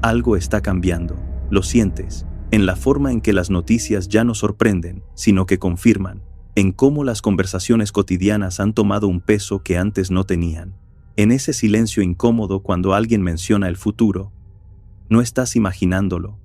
Algo está cambiando. Lo sientes, en la forma en que las noticias ya no sorprenden, sino que confirman, en cómo las conversaciones cotidianas han tomado un peso que antes no tenían. En ese silencio incómodo cuando alguien menciona el futuro, no estás imaginándolo,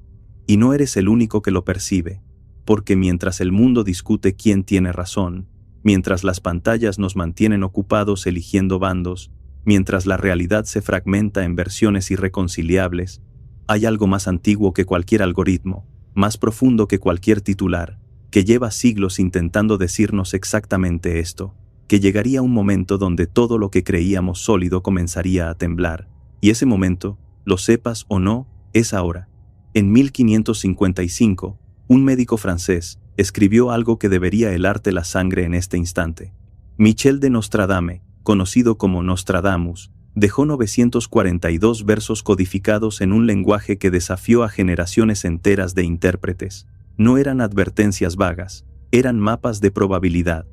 y no eres el único que lo percibe, porque mientras el mundo discute quién tiene razón, mientras las pantallas nos mantienen ocupados eligiendo bandos, mientras la realidad se fragmenta en versiones irreconciliables, hay algo más antiguo que cualquier algoritmo, más profundo que cualquier titular, que lleva siglos intentando decirnos exactamente esto, que llegaría un momento donde todo lo que creíamos sólido comenzaría a temblar, y ese momento, lo sepas o no, es ahora. En 1555, un médico francés escribió algo que debería helarte la sangre en este instante. Michel de Nostradame, conocido como Nostradamus, dejó 942 versos codificados en un lenguaje que desafió a generaciones enteras de intérpretes. No eran advertencias vagas, eran mapas de probabilidad,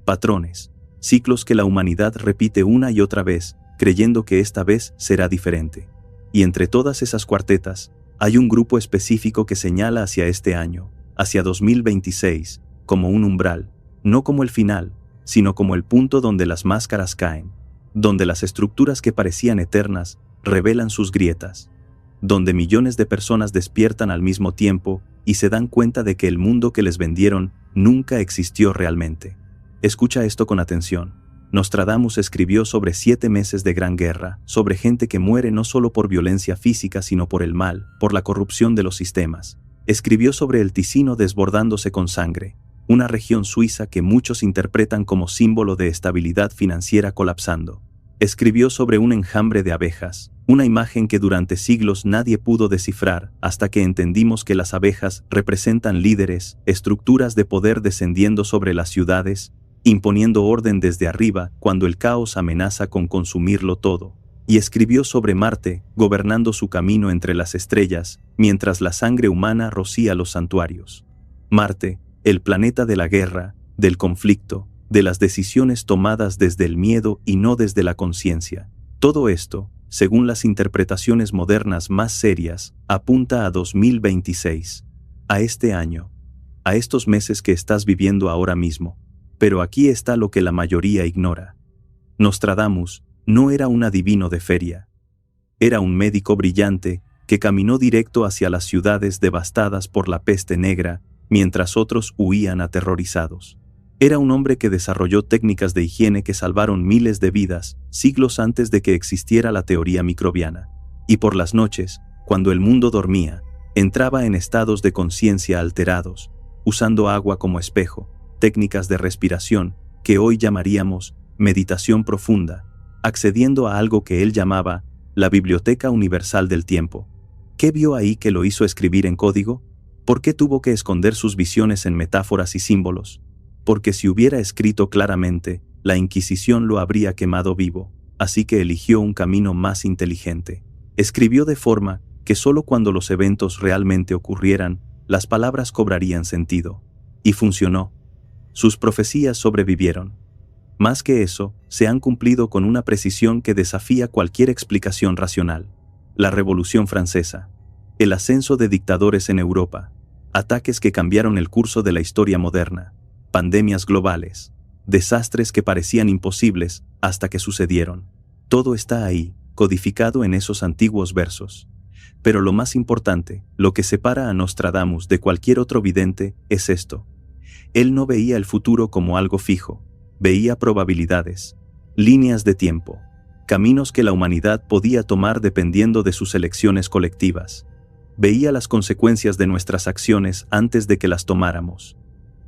patrones, ciclos que la humanidad repite una y otra vez, creyendo que esta vez será diferente. Y entre todas esas cuartetas, hay un grupo específico que señala hacia este año, hacia 2026, como un umbral, no como el final, sino como el punto donde las máscaras caen, donde las estructuras que parecían eternas revelan sus grietas, donde millones de personas despiertan al mismo tiempo y se dan cuenta de que el mundo que les vendieron nunca existió realmente. Escucha esto con atención. Nostradamus escribió sobre 7 meses de gran guerra, sobre gente que muere no solo por violencia física sino por el mal, por la corrupción de los sistemas. Escribió sobre el Ticino desbordándose con sangre, una región suiza que muchos interpretan como símbolo de estabilidad financiera colapsando. Escribió sobre un enjambre de abejas, una imagen que durante siglos nadie pudo descifrar hasta que entendimos que las abejas representan líderes, estructuras de poder descendiendo sobre las ciudades, imponiendo orden desde arriba cuando el caos amenaza con consumirlo todo. Y escribió sobre Marte, gobernando su camino entre las estrellas, mientras la sangre humana rocía los santuarios. Marte, el planeta de la guerra, del conflicto, de las decisiones tomadas desde el miedo y no desde la conciencia. Todo esto, según las interpretaciones modernas más serias, apunta a 2026, a este año, a estos meses que estás viviendo ahora mismo. Pero aquí está lo que la mayoría ignora. Nostradamus no era un adivino de feria. Era un médico brillante que caminó directo hacia las ciudades devastadas por la peste negra, mientras otros huían aterrorizados. Era un hombre que desarrolló técnicas de higiene que salvaron miles de vidas, siglos antes de que existiera la teoría microbiana. Y por las noches, cuando el mundo dormía, entraba en estados de conciencia alterados, usando agua como espejo, técnicas de respiración, que hoy llamaríamos meditación profunda, accediendo a algo que él llamaba la Biblioteca Universal del Tiempo. ¿Qué vio ahí que lo hizo escribir en código? ¿Por qué tuvo que esconder sus visiones en metáforas y símbolos? Porque si hubiera escrito claramente, la Inquisición lo habría quemado vivo, así que eligió un camino más inteligente. Escribió de forma que solo cuando los eventos realmente ocurrieran, las palabras cobrarían sentido. Y funcionó. Sus profecías sobrevivieron. Más que eso, se han cumplido con una precisión que desafía cualquier explicación racional. La Revolución Francesa, el ascenso de dictadores en Europa, ataques que cambiaron el curso de la historia moderna, pandemias globales, desastres que parecían imposibles hasta que sucedieron. Todo está ahí, codificado en esos antiguos versos. Pero lo más importante, lo que separa a Nostradamus de cualquier otro vidente, es esto. Él no veía el futuro como algo fijo, veía probabilidades, líneas de tiempo, caminos que la humanidad podía tomar dependiendo de sus elecciones colectivas. Veía las consecuencias de nuestras acciones antes de que las tomáramos.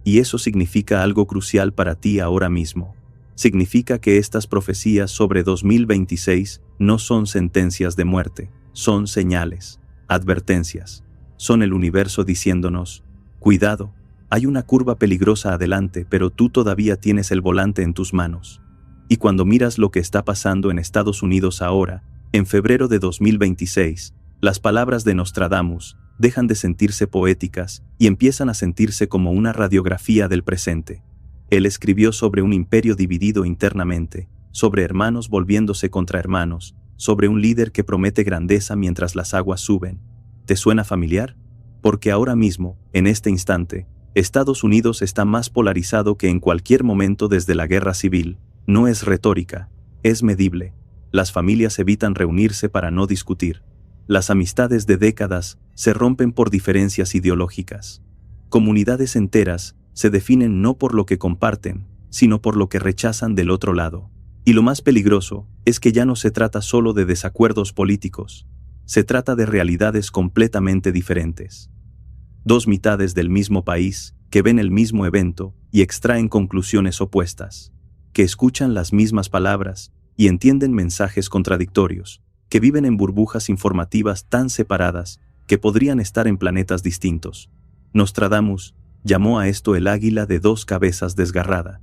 Y eso significa algo crucial para ti ahora mismo. Significa que estas profecías sobre 2026 no son sentencias de muerte, son señales, advertencias. Son el universo diciéndonos, cuidado, hay una curva peligrosa adelante, pero tú todavía tienes el volante en tus manos. Y cuando miras lo que está pasando en Estados Unidos ahora, en febrero de 2026, las palabras de Nostradamus dejan de sentirse poéticas y empiezan a sentirse como una radiografía del presente. Él escribió sobre un imperio dividido internamente, sobre hermanos volviéndose contra hermanos, sobre un líder que promete grandeza mientras las aguas suben. ¿Te suena familiar? Porque ahora mismo, en este instante, Estados Unidos está más polarizado que en cualquier momento desde la guerra civil. No es retórica, es medible. Las familias evitan reunirse para no discutir. Las amistades de décadas se rompen por diferencias ideológicas. Comunidades enteras se definen no por lo que comparten, sino por lo que rechazan del otro lado. Y lo más peligroso es que ya no se trata solo de desacuerdos políticos, se trata de realidades completamente diferentes. Dos mitades del mismo país que ven el mismo evento y extraen conclusiones opuestas, que escuchan las mismas palabras y entienden mensajes contradictorios, que viven en burbujas informativas tan separadas que podrían estar en planetas distintos. Nostradamus llamó a esto el águila de dos cabezas desgarrada.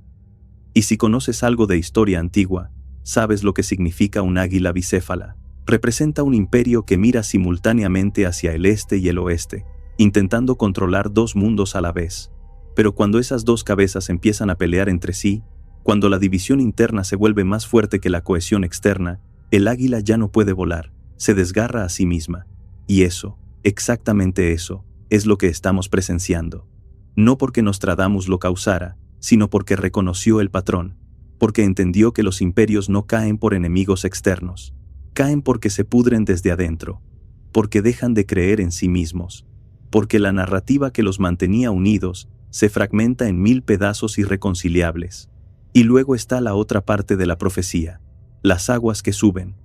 Y si conoces algo de historia antigua, sabes lo que significa un águila bicéfala. Representa un imperio que mira simultáneamente hacia el este y el oeste, intentando controlar dos mundos a la vez. Pero cuando esas dos cabezas empiezan a pelear entre sí, cuando la división interna se vuelve más fuerte que la cohesión externa, el águila ya no puede volar, se desgarra a sí misma. Y eso, exactamente eso, es lo que estamos presenciando. No porque Nostradamus lo causara, sino porque reconoció el patrón, porque entendió que los imperios no caen por enemigos externos, caen porque se pudren desde adentro, porque dejan de creer en sí mismos, porque la narrativa que los mantenía unidos se fragmenta en 1000 pedazos irreconciliables. Y luego está la otra parte de la profecía, las aguas que suben.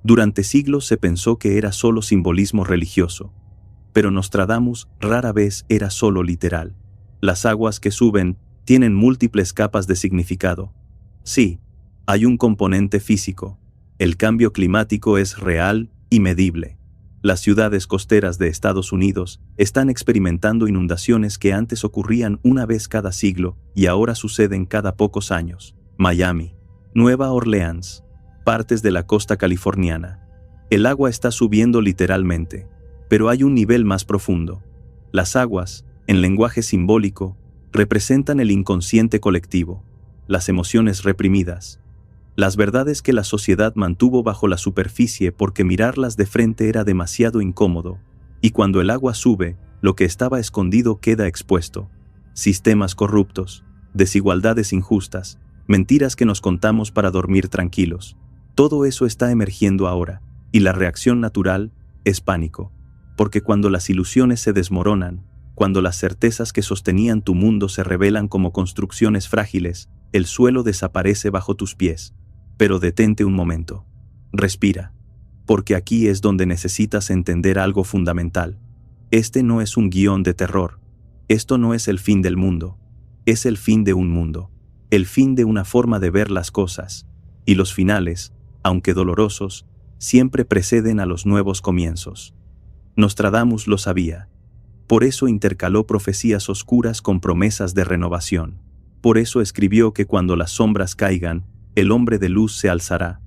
Durante siglos se pensó que era solo simbolismo religioso, pero Nostradamus rara vez era solo literal. Las aguas que suben tienen múltiples capas de significado. Sí, hay un componente físico. El cambio climático es real y medible. Las ciudades costeras de Estados Unidos están experimentando inundaciones que antes ocurrían una vez cada siglo y ahora suceden cada pocos años. Miami, Nueva Orleans, partes de la costa californiana. El agua está subiendo literalmente, pero hay un nivel más profundo. Las aguas, en lenguaje simbólico, representan el inconsciente colectivo, las emociones reprimidas, las verdades que la sociedad mantuvo bajo la superficie porque mirarlas de frente era demasiado incómodo, y cuando el agua sube, lo que estaba escondido queda expuesto. Sistemas corruptos, desigualdades injustas, mentiras que nos contamos para dormir tranquilos. Todo eso está emergiendo ahora, y la reacción natural es pánico, porque cuando las ilusiones se desmoronan, cuando las certezas que sostenían tu mundo se revelan como construcciones frágiles, el suelo desaparece bajo tus pies. Pero detente un momento. Respira. Porque aquí es donde necesitas entender algo fundamental. Este no es un guión de terror. Esto no es el fin del mundo. Es el fin de un mundo. El fin de una forma de ver las cosas. Y los finales, aunque dolorosos, siempre preceden a los nuevos comienzos. Nostradamus lo sabía. Por eso intercaló profecías oscuras con promesas de renovación. Por eso escribió que cuando las sombras caigan, el hombre de luz se alzará.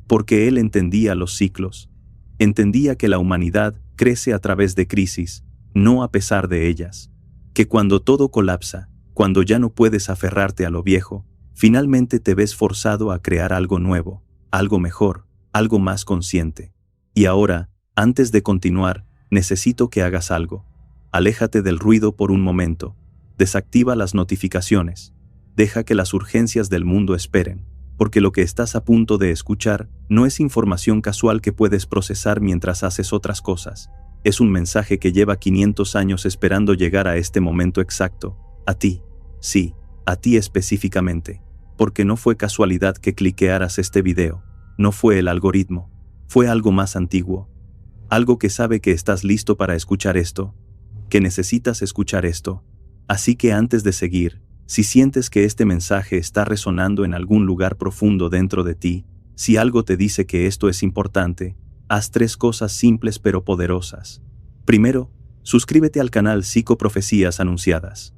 Porque él entendía los ciclos. Entendía que la humanidad crece a través de crisis, no a pesar de ellas. Que cuando todo colapsa, cuando ya no puedes aferrarte a lo viejo, finalmente te ves forzado a crear algo nuevo, algo mejor, algo más consciente. Y ahora, antes de continuar, necesito que hagas algo. Aléjate del ruido por un momento. Desactiva las notificaciones. Deja que las urgencias del mundo esperen, porque lo que estás a punto de escuchar no es información casual que puedes procesar mientras haces otras cosas. Es un mensaje que lleva 500 años esperando llegar a este momento exacto. A ti. Sí, a ti específicamente. Porque no fue casualidad que cliquearas este video. No fue el algoritmo. Fue algo más antiguo. Algo que sabe que estás listo para escuchar esto. Que necesitas escuchar esto. Así que antes de seguir, si sientes que este mensaje está resonando en algún lugar profundo dentro de ti, si algo te dice que esto es importante, haz 3 cosas simples pero poderosas. Primero, suscríbete al canal Psicoprofecías Anunciadas.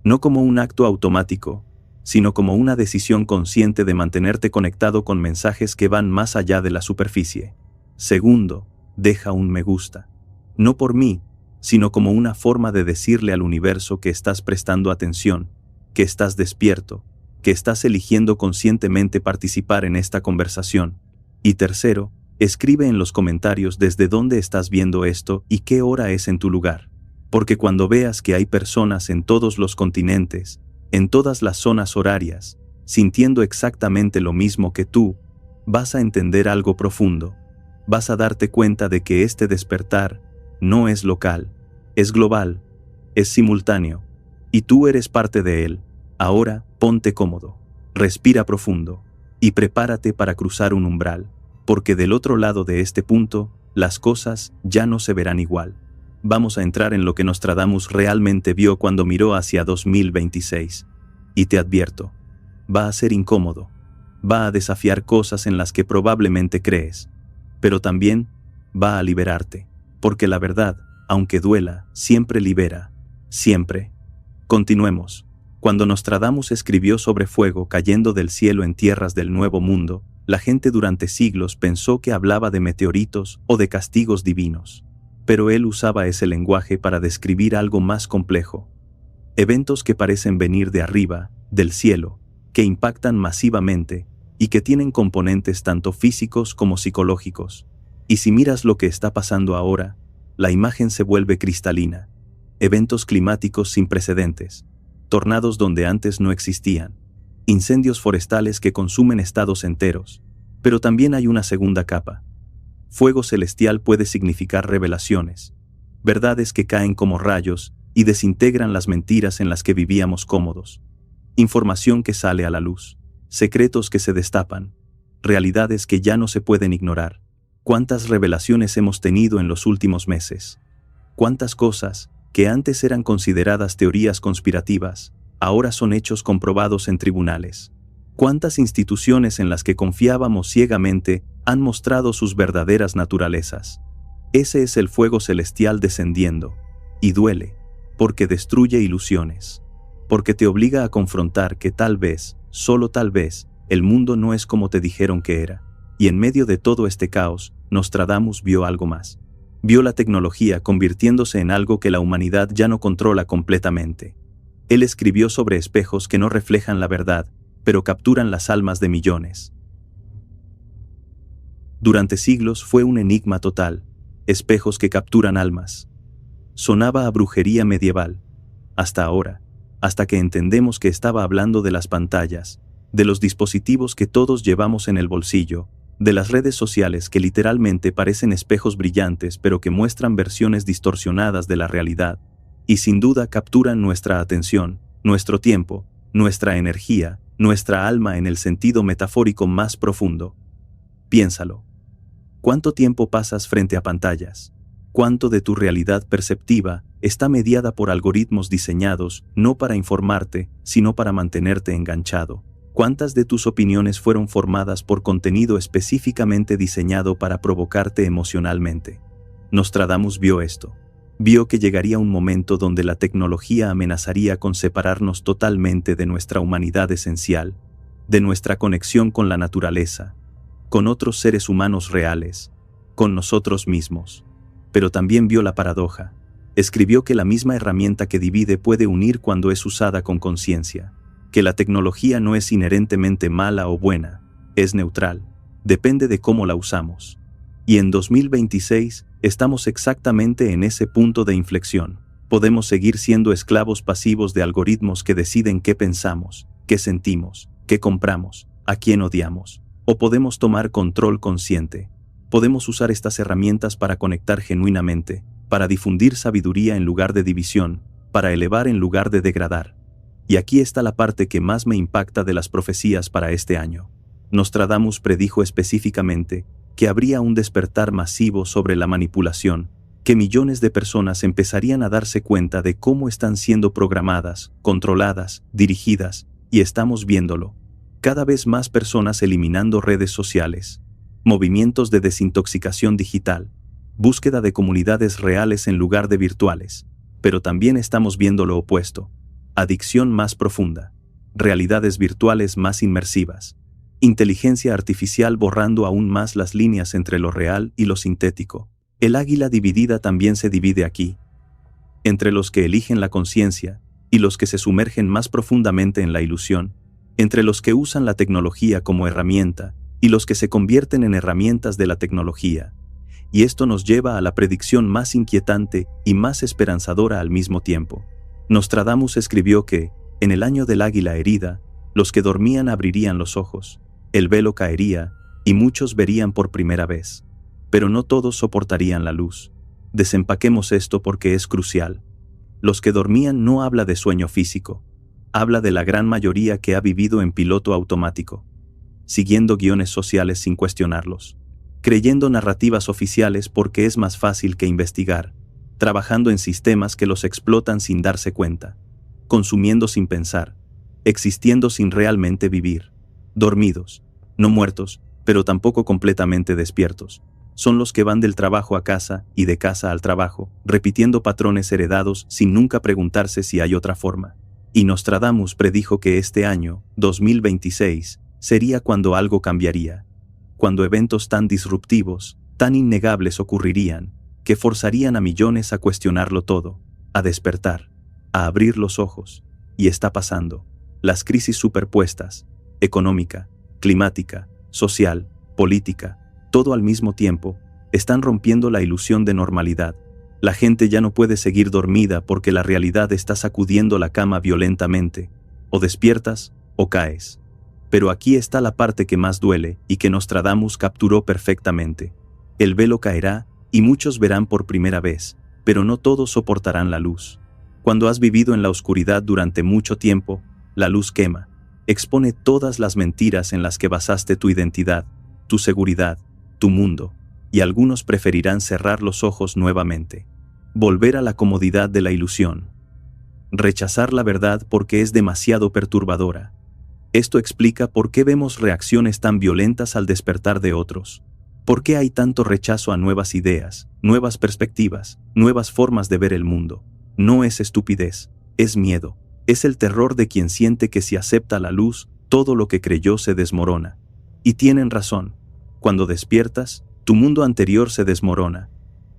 No como un acto automático, sino como una decisión consciente de mantenerte conectado con mensajes que van más allá de la superficie. Segundo, deja un me gusta. No por mí, sino como una forma de decirle al universo que estás prestando atención, que estás despierto, que estás eligiendo conscientemente participar en esta conversación. Y tercero, Escribe en los comentarios desde dónde estás viendo esto y qué hora es en tu lugar. Porque cuando veas que hay personas en todos los continentes, en todas las zonas horarias, sintiendo exactamente lo mismo que tú, vas a entender algo profundo. Vas a darte cuenta de que este despertar no es local, es global, es simultáneo, y tú eres parte de él. Ahora, ponte cómodo, respira profundo, y prepárate para cruzar un umbral, porque del otro lado de este punto, las cosas ya no se verán igual. Vamos a entrar en lo que Nostradamus realmente vio cuando miró hacia 2026. Y te advierto, va a ser incómodo, va a desafiar cosas en las que probablemente crees, pero también va a liberarte, porque la verdad, aunque duela, siempre libera, siempre. Continuemos. Cuando Nostradamus escribió sobre fuego cayendo del cielo en tierras del Nuevo Mundo, la gente durante siglos pensó que hablaba de meteoritos o de castigos divinos. Pero él usaba ese lenguaje para describir algo más complejo. Eventos que parecen venir de arriba, del cielo, que impactan masivamente y que tienen componentes tanto físicos como psicológicos. Y si miras lo que está pasando ahora, la imagen se vuelve cristalina. Eventos climáticos sin precedentes, tornados donde antes no existían, incendios forestales que consumen estados enteros. Pero también hay una segunda capa. Fuego celestial puede significar revelaciones, verdades que caen como rayos y desintegran las mentiras en las que vivíamos cómodos. Información que sale a la luz, secretos que se destapan, realidades que ya no se pueden ignorar. ¿Cuántas revelaciones hemos tenido en los últimos meses? ¿Cuántas cosas, que antes eran consideradas teorías conspirativas, ahora son hechos comprobados en tribunales? ¿Cuántas instituciones en las que confiábamos ciegamente han mostrado sus verdaderas naturalezas? Ese es el fuego celestial descendiendo, y duele, porque destruye ilusiones, porque te obliga a confrontar que tal vez, solo tal vez, el mundo no es como te dijeron que era. Y en medio de todo este caos, Nostradamus vio algo más. Vio la tecnología convirtiéndose en algo que la humanidad ya no controla completamente. Él escribió sobre espejos que no reflejan la verdad, pero capturan las almas de millones. Durante siglos fue un enigma total, espejos que capturan almas. Sonaba a brujería medieval, hasta ahora, hasta que entendemos que estaba hablando de las pantallas, de los dispositivos que todos llevamos en el bolsillo, de las redes sociales que literalmente parecen espejos brillantes pero que muestran versiones distorsionadas de la realidad, y sin duda capturan nuestra atención, nuestro tiempo, nuestra energía, nuestra alma en el sentido metafórico más profundo. Piénsalo. ¿Cuánto tiempo pasas frente a pantallas? ¿Cuánto de tu realidad perceptiva está mediada por algoritmos diseñados no para informarte, sino para mantenerte enganchado? ¿Cuántas de tus opiniones fueron formadas por contenido específicamente diseñado para provocarte emocionalmente? Nostradamus vio esto. Vio que llegaría un momento donde la tecnología amenazaría con separarnos totalmente de nuestra humanidad esencial, de nuestra conexión con la naturaleza, con otros seres humanos reales, con nosotros mismos. Pero también vio la paradoja. Escribió que la misma herramienta que divide puede unir cuando es usada con conciencia, que la tecnología no es inherentemente mala o buena, es neutral, depende de cómo la usamos. Y en 2026 estamos exactamente en ese punto de inflexión. Podemos seguir siendo esclavos pasivos de algoritmos que deciden qué pensamos, qué sentimos, qué compramos, a quién odiamos. O podemos tomar control consciente. Podemos usar estas herramientas para conectar genuinamente, para difundir sabiduría en lugar de división, para elevar en lugar de degradar. Y aquí está la parte que más me impacta de las profecías para este año. Nostradamus predijo específicamente que habría un despertar masivo sobre la manipulación, que millones de personas empezarían a darse cuenta de cómo están siendo programadas, controladas, dirigidas, y estamos viéndolo. Cada vez más personas eliminando redes sociales, movimientos de desintoxicación digital, búsqueda de comunidades reales en lugar de virtuales, pero también estamos viendo lo opuesto. Adicción más profunda, realidades virtuales más inmersivas, inteligencia artificial borrando aún más las líneas entre lo real y lo sintético. El águila dividida también se divide aquí, entre los que eligen la conciencia y los que se sumergen más profundamente en la ilusión, entre los que usan la tecnología como herramienta y los que se convierten en herramientas de la tecnología. Y esto nos lleva a la predicción más inquietante y más esperanzadora al mismo tiempo. Nostradamus escribió que, en el año del águila herida, los que dormían abrirían los ojos, el velo caería, y muchos verían por primera vez. Pero no todos soportarían la luz. Desempaquemos esto porque es crucial. Los que dormían no habla de sueño físico, habla de la gran mayoría que ha vivido en piloto automático, siguiendo guiones sociales sin cuestionarlos, creyendo narrativas oficiales porque es más fácil que investigar, trabajando en sistemas que los explotan sin darse cuenta, consumiendo sin pensar, existiendo sin realmente vivir, dormidos, no muertos, pero tampoco completamente despiertos. Son los que van del trabajo a casa y de casa al trabajo, repitiendo patrones heredados sin nunca preguntarse si hay otra forma. Y Nostradamus predijo que este año, 2026, sería cuando algo cambiaría, cuando eventos tan disruptivos, tan innegables ocurrirían, que forzarían a millones a cuestionarlo todo, a despertar, a abrir los ojos. Y está pasando. Las crisis superpuestas, económica, climática, social, política, todo al mismo tiempo, están rompiendo la ilusión de normalidad. La gente ya no puede seguir dormida porque la realidad está sacudiendo la cama violentamente. O despiertas, o caes. Pero aquí está la parte que más duele y que Nostradamus capturó perfectamente. El velo caerá y muchos verán por primera vez, pero no todos soportarán la luz. Cuando has vivido en la oscuridad durante mucho tiempo, la luz quema, expone todas las mentiras en las que basaste tu identidad, tu seguridad, tu mundo, y algunos preferirán cerrar los ojos nuevamente, volver a la comodidad de la ilusión, rechazar la verdad porque es demasiado perturbadora. Esto explica por qué vemos reacciones tan violentas al despertar de otros. ¿Por qué hay tanto rechazo a nuevas ideas, nuevas perspectivas, nuevas formas de ver el mundo? No es estupidez, es miedo, es el terror de quien siente que si acepta la luz, todo lo que creyó se desmorona. Y tienen razón. Cuando despiertas, tu mundo anterior se desmorona,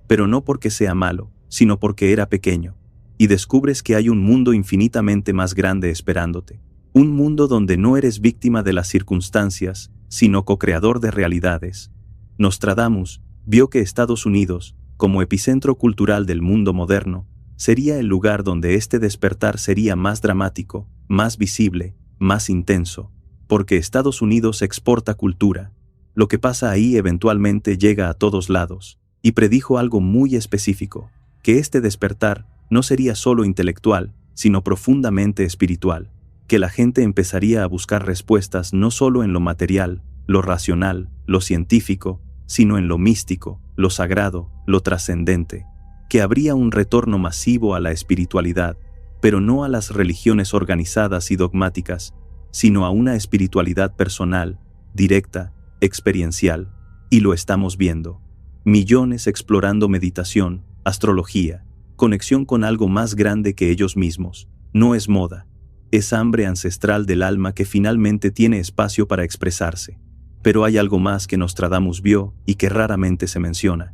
pero no porque sea malo, sino porque era pequeño, y descubres que hay un mundo infinitamente más grande esperándote. Un mundo donde no eres víctima de las circunstancias, sino co-creador de realidades. Nostradamus vio que Estados Unidos, como epicentro cultural del mundo moderno, sería el lugar donde este despertar sería más dramático, más visible, más intenso, porque Estados Unidos exporta cultura. Lo que pasa ahí eventualmente llega a todos lados, y predijo algo muy específico, que este despertar no sería solo intelectual, sino profundamente espiritual, que la gente empezaría a buscar respuestas no solo en lo material, lo racional, lo científico, sino en lo místico, lo sagrado, lo trascendente, que habría un retorno masivo a la espiritualidad, pero no a las religiones organizadas y dogmáticas, sino a una espiritualidad personal, directa, experiencial, y lo estamos viendo. Millones explorando meditación, astrología, conexión con algo más grande que ellos mismos. No es moda, es hambre ancestral del alma que finalmente tiene espacio para expresarse. Pero hay algo más que Nostradamus vio y que raramente se menciona.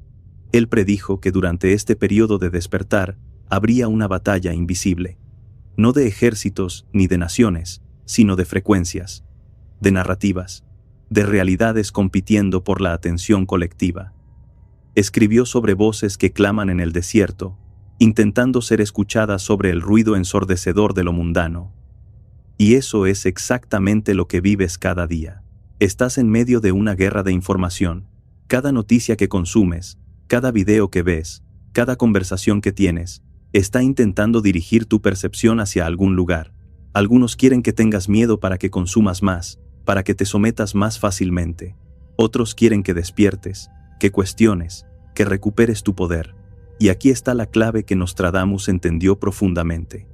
Él predijo que durante este periodo de despertar habría una batalla invisible, no de ejércitos ni de naciones, sino de frecuencias, de narrativas, de realidades compitiendo por la atención colectiva. Escribió sobre voces que claman en el desierto, intentando ser escuchadas sobre el ruido ensordecedor de lo mundano. Y eso es exactamente lo que vives cada día. Estás en medio de una guerra de información. Cada noticia que consumes, cada video que ves, cada conversación que tienes, está intentando dirigir tu percepción hacia algún lugar. Algunos quieren que tengas miedo para que consumas más, para que te sometas más fácilmente. Otros quieren que despiertes, que cuestiones, que recuperes tu poder. Y aquí está la clave que Nostradamus entendió profundamente.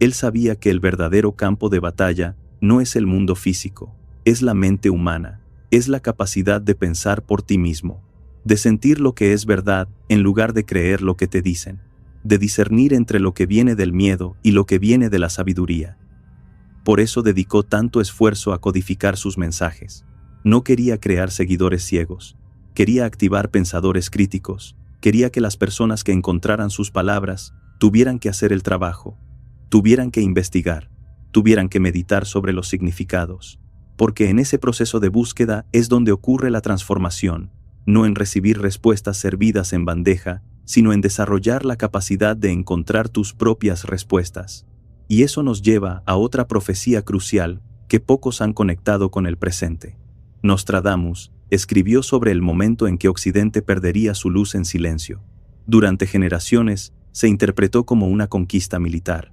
Él sabía que el verdadero campo de batalla no es el mundo físico, es la mente humana, es la capacidad de pensar por ti mismo, de sentir lo que es verdad en lugar de creer lo que te dicen, de discernir entre lo que viene del miedo y lo que viene de la sabiduría. Por eso dedicó tanto esfuerzo a codificar sus mensajes. No quería crear seguidores ciegos, quería activar pensadores críticos, quería que las personas que encontraran sus palabras tuvieran que hacer el trabajo, tuvieran que investigar, tuvieran que meditar sobre los significados. porque en ese proceso de búsqueda es donde ocurre la transformación, no en recibir respuestas servidas en bandeja, sino en desarrollar la capacidad de encontrar tus propias respuestas. Y eso nos lleva a otra profecía crucial que pocos han conectado con el presente. Nostradamus escribió sobre el momento en que Occidente perdería su luz en silencio. Durante generaciones se interpretó como una conquista militar.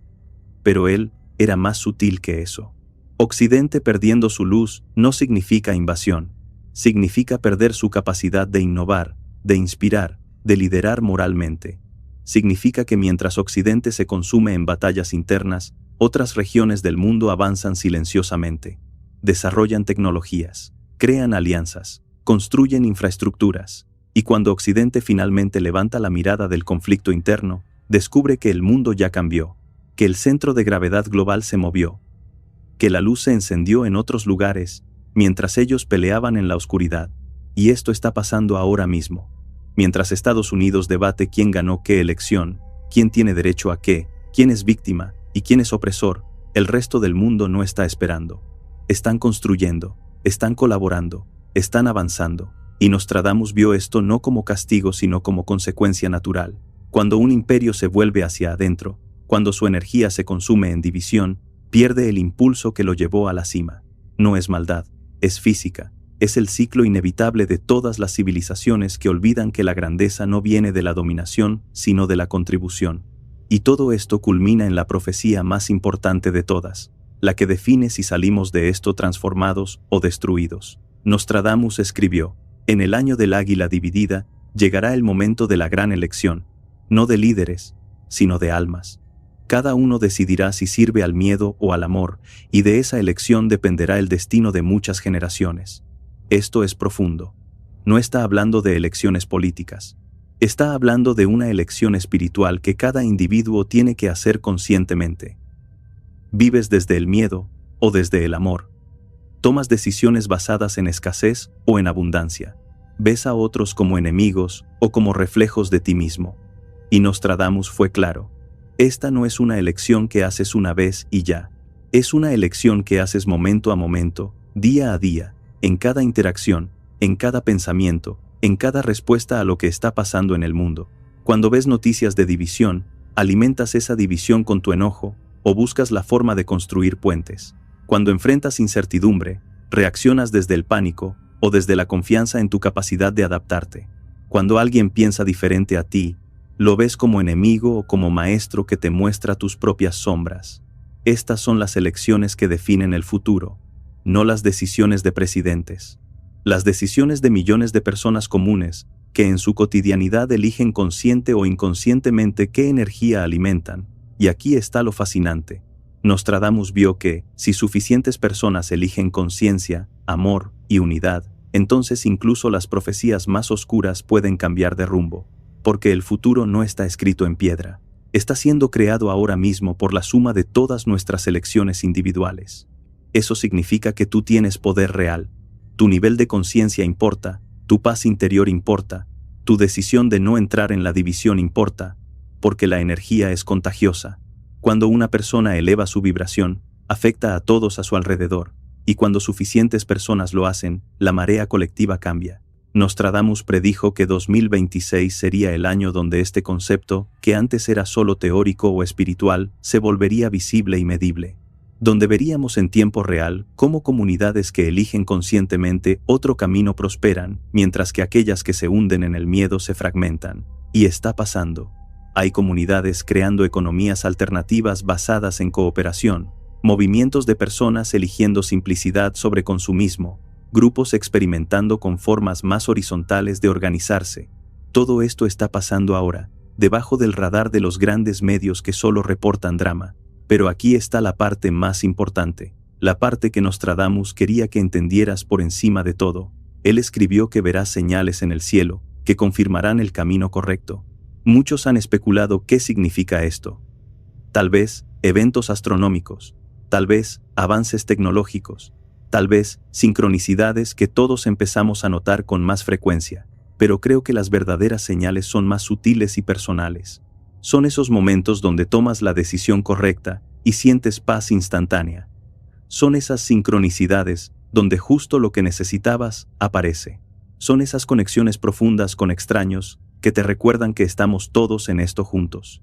Pero él era más sutil que eso. Occidente perdiendo su luz no significa invasión, significa perder su capacidad de innovar, de inspirar, de liderar moralmente. Significa que mientras Occidente se consume en batallas internas, otras regiones del mundo avanzan silenciosamente, desarrollan tecnologías, crean alianzas, construyen infraestructuras, y cuando Occidente finalmente levanta la mirada del conflicto interno, descubre que el mundo ya cambió, que el centro de gravedad global se movió, que la luz se encendió en otros lugares, mientras ellos peleaban en la oscuridad. Y esto está pasando ahora mismo. Mientras Estados Unidos debate quién ganó qué elección, quién tiene derecho a qué, quién es víctima y quién es opresor, el resto del mundo no está esperando. Están construyendo, están colaborando, están avanzando. Y Nostradamus vio esto no como castigo sino como consecuencia natural. Cuando un imperio se vuelve hacia adentro, cuando su energía se consume en división, pierde el impulso que lo llevó a la cima. No es maldad, es física, es el ciclo inevitable de todas las civilizaciones que olvidan que la grandeza no viene de la dominación, sino de la contribución. Y todo esto culmina en la profecía más importante de todas, la que define si salimos de esto transformados o destruidos. Nostradamus escribió: en el año del águila dividida, llegará el momento de la gran elección, no de líderes, sino de almas. Cada uno decidirá si sirve al miedo o al amor, y de esa elección dependerá el destino de muchas generaciones. Esto es profundo. No está hablando de elecciones políticas. Está hablando de una elección espiritual que cada individuo tiene que hacer conscientemente. ¿Vives desde el miedo o desde el amor? ¿Tomas decisiones basadas en escasez o en abundancia? ¿Ves a otros como enemigos o como reflejos de ti mismo? Y Nostradamus fue claro. Esta no es una elección que haces una vez y ya. Es una elección que haces momento a momento, día a día, en cada interacción, en cada pensamiento, en cada respuesta a lo que está pasando en el mundo. Cuando ves noticias de división, alimentas esa división con tu enojo o buscas la forma de construir puentes. Cuando enfrentas incertidumbre, reaccionas desde el pánico o desde la confianza en tu capacidad de adaptarte. Cuando alguien piensa diferente a ti, lo ves como enemigo o como maestro que te muestra tus propias sombras. Estas son las elecciones que definen el futuro, no las decisiones de presidentes. Las decisiones de millones de personas comunes que en su cotidianidad eligen consciente o inconscientemente qué energía alimentan. Y aquí está lo fascinante. Nostradamus vio que, si suficientes personas eligen conciencia, amor y unidad, entonces incluso las profecías más oscuras pueden cambiar de rumbo. Porque el futuro no está escrito en piedra. Está siendo creado ahora mismo por la suma de todas nuestras elecciones individuales. Eso significa que tú tienes poder real. Tu nivel de conciencia importa, tu paz interior importa, tu decisión de no entrar en la división importa, porque la energía es contagiosa. Cuando una persona eleva su vibración, afecta a todos a su alrededor, y cuando suficientes personas lo hacen, la marea colectiva cambia. Nostradamus predijo que 2026 sería el año donde este concepto, que antes era solo teórico o espiritual, se volvería visible y medible. Donde veríamos en tiempo real cómo comunidades que eligen conscientemente otro camino prosperan, mientras que aquellas que se hunden en el miedo se fragmentan. Y está pasando. Hay comunidades creando economías alternativas basadas en cooperación, movimientos de personas eligiendo simplicidad sobre consumismo, grupos experimentando con formas más horizontales de organizarse. Todo esto está pasando ahora, debajo del radar de los grandes medios que solo reportan drama. Pero aquí está la parte más importante, la parte que Nostradamus quería que entendieras por encima de todo. Él escribió que verás señales en el cielo, que confirmarán el camino correcto. Muchos han especulado qué significa esto. Tal vez, eventos astronómicos, tal vez, avances tecnológicos, tal vez, sincronicidades que todos empezamos a notar con más frecuencia, pero creo que las verdaderas señales son más sutiles y personales. Son esos momentos donde tomas la decisión correcta y sientes paz instantánea. Son esas sincronicidades donde justo lo que necesitabas aparece. Son esas conexiones profundas con extraños que te recuerdan que estamos todos en esto juntos.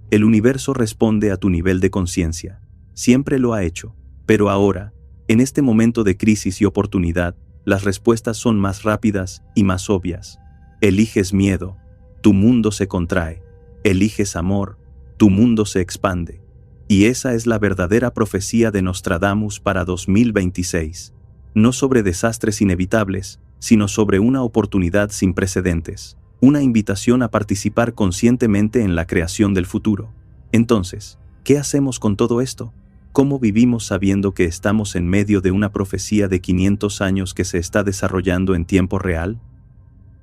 El universo responde a tu nivel de conciencia. Siempre lo ha hecho, pero ahora, en este momento de crisis y oportunidad, las respuestas son más rápidas y más obvias. Eliges miedo, tu mundo se contrae. Eliges amor, tu mundo se expande. Y esa es la verdadera profecía de Nostradamus para 2026. No sobre desastres inevitables, sino sobre una oportunidad sin precedentes. Una invitación a participar conscientemente en la creación del futuro. Entonces, ¿qué hacemos con todo esto? ¿Cómo vivimos sabiendo que estamos en medio de una profecía de 500 años que se está desarrollando en tiempo real?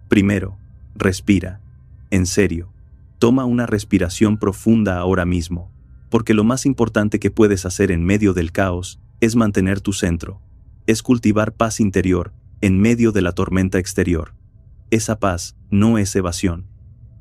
Primero, respira. En serio, toma una respiración profunda ahora mismo, porque lo más importante que puedes hacer en medio del caos es mantener tu centro. Es cultivar paz interior en medio de la tormenta exterior. Esa paz no es evasión.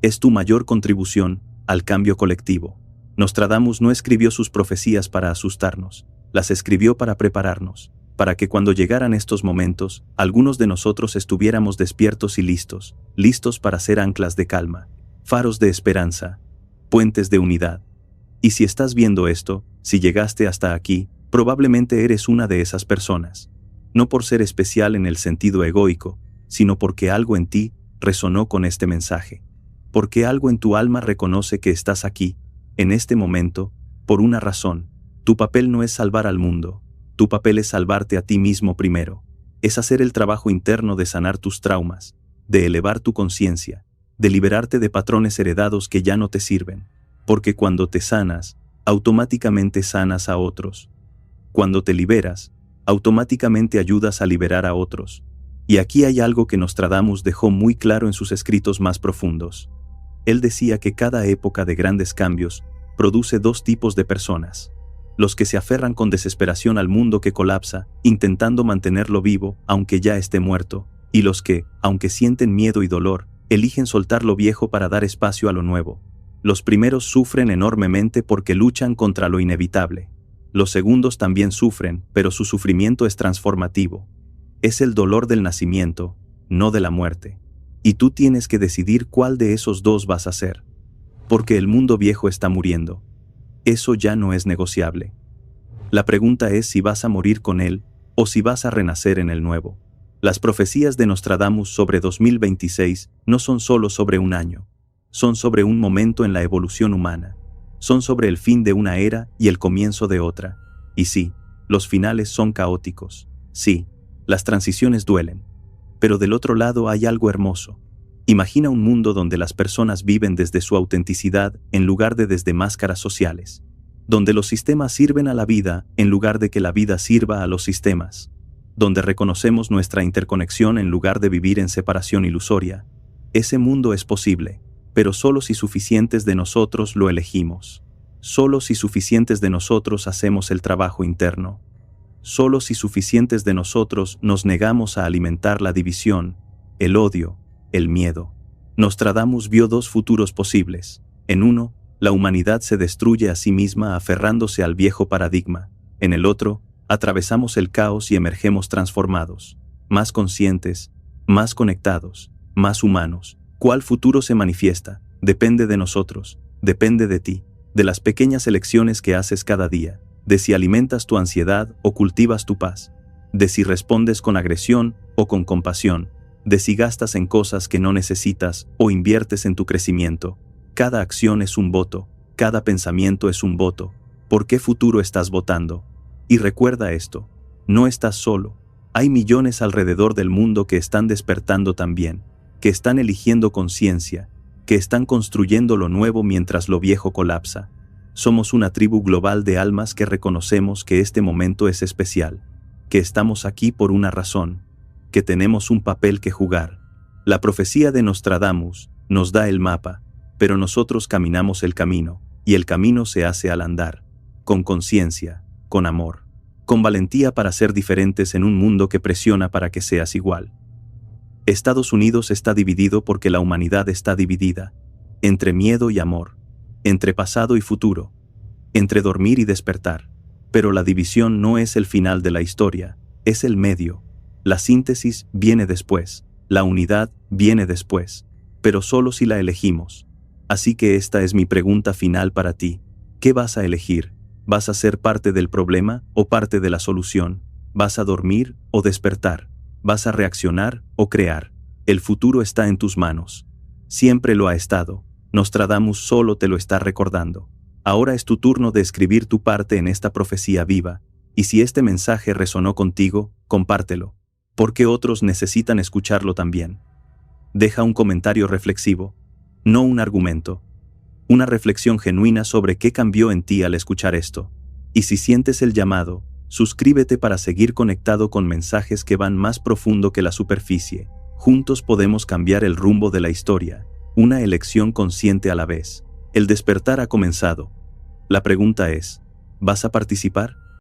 Es tu mayor contribución al cambio colectivo. Nostradamus no escribió sus profecías para asustarnos, las escribió para prepararnos, para que cuando llegaran estos momentos, algunos de nosotros estuviéramos despiertos y listos para ser anclas de calma, faros de esperanza, puentes de unidad. Y si estás viendo esto, si llegaste hasta aquí, probablemente eres una de esas personas. No por ser especial en el sentido egoico, sino porque algo en ti resonó con este mensaje. Porque algo en tu alma reconoce que estás aquí, en este momento, por una razón. Tu papel no es salvar al mundo, tu papel es salvarte a ti mismo primero. Es hacer el trabajo interno de sanar tus traumas, de elevar tu conciencia, de liberarte de patrones heredados que ya no te sirven. Porque cuando te sanas, automáticamente sanas a otros. Cuando te liberas, automáticamente ayudas a liberar a otros. Y aquí hay algo que Nostradamus dejó muy claro en sus escritos más profundos. Él decía que cada época de grandes cambios produce dos tipos de personas. Los que se aferran con desesperación al mundo que colapsa, intentando mantenerlo vivo, aunque ya esté muerto, y los que, aunque sienten miedo y dolor, eligen soltar lo viejo para dar espacio a lo nuevo. Los primeros sufren enormemente porque luchan contra lo inevitable. Los segundos también sufren, pero su sufrimiento es transformativo. Es el dolor del nacimiento, no de la muerte. Y tú tienes que decidir cuál de esos dos vas a ser. Porque el mundo viejo está muriendo. Eso ya no es negociable. La pregunta es si vas a morir con él o si vas a renacer en el nuevo. Las profecías de Nostradamus sobre 2026 no son solo sobre un año. Son sobre un momento en la evolución humana. Son sobre el fin de una era y el comienzo de otra. Y sí, los finales son caóticos. Sí, las transiciones duelen. Pero del otro lado hay algo hermoso. Imagina un mundo donde las personas viven desde su autenticidad en lugar de desde máscaras sociales. Donde los sistemas sirven a la vida en lugar de que la vida sirva a los sistemas. Donde reconocemos nuestra interconexión en lugar de vivir en separación ilusoria. Ese mundo es posible, pero solo si suficientes de nosotros lo elegimos. Solo si suficientes de nosotros hacemos el trabajo interno. Solo si suficientes de nosotros nos negamos a alimentar la división, el odio, el miedo. Nostradamus vio dos futuros posibles. En uno, la humanidad se destruye a sí misma aferrándose al viejo paradigma. En el otro, atravesamos el caos y emergemos transformados, más conscientes, más conectados, más humanos. ¿Cuál futuro se manifiesta? Depende de nosotros, depende de ti, de las pequeñas elecciones que haces cada día, de si alimentas tu ansiedad o cultivas tu paz, de si respondes con agresión o con compasión, de si gastas en cosas que no necesitas o inviertes en tu crecimiento. Cada acción es un voto, cada pensamiento es un voto. ¿Por qué futuro estás votando? Y recuerda esto, no estás solo, hay millones alrededor del mundo que están despertando también, que están eligiendo conciencia, que están construyendo lo nuevo mientras lo viejo colapsa. Somos una tribu global de almas que reconocemos que este momento es especial, que estamos aquí por una razón, que tenemos un papel que jugar. La profecía de Nostradamus nos da el mapa, pero nosotros caminamos el camino, y el camino se hace al andar, con conciencia, con amor, con valentía para ser diferentes en un mundo que presiona para que seas igual. Estados Unidos está dividido porque la humanidad está dividida, entre miedo y amor, entre pasado y futuro, entre dormir y despertar. Pero la división no es el final de la historia, es el medio. La síntesis viene después, la unidad viene después, pero solo si la elegimos. Así que esta es mi pregunta final para ti. ¿Qué vas a elegir? ¿Vas a ser parte del problema o parte de la solución? ¿Vas a dormir o despertar? ¿Vas a reaccionar o crear? El futuro está en tus manos. Siempre lo ha estado. Nostradamus solo te lo está recordando. Ahora es tu turno de escribir tu parte en esta profecía viva, y si este mensaje resonó contigo, compártelo, porque otros necesitan escucharlo también. Deja un comentario reflexivo, no un argumento. Una reflexión genuina sobre qué cambió en ti al escuchar esto. Y si sientes el llamado, suscríbete para seguir conectado con mensajes que van más profundo que la superficie. Juntos podemos cambiar el rumbo de la historia, una elección consciente a la vez. El despertar ha comenzado. La pregunta es, ¿vas a participar?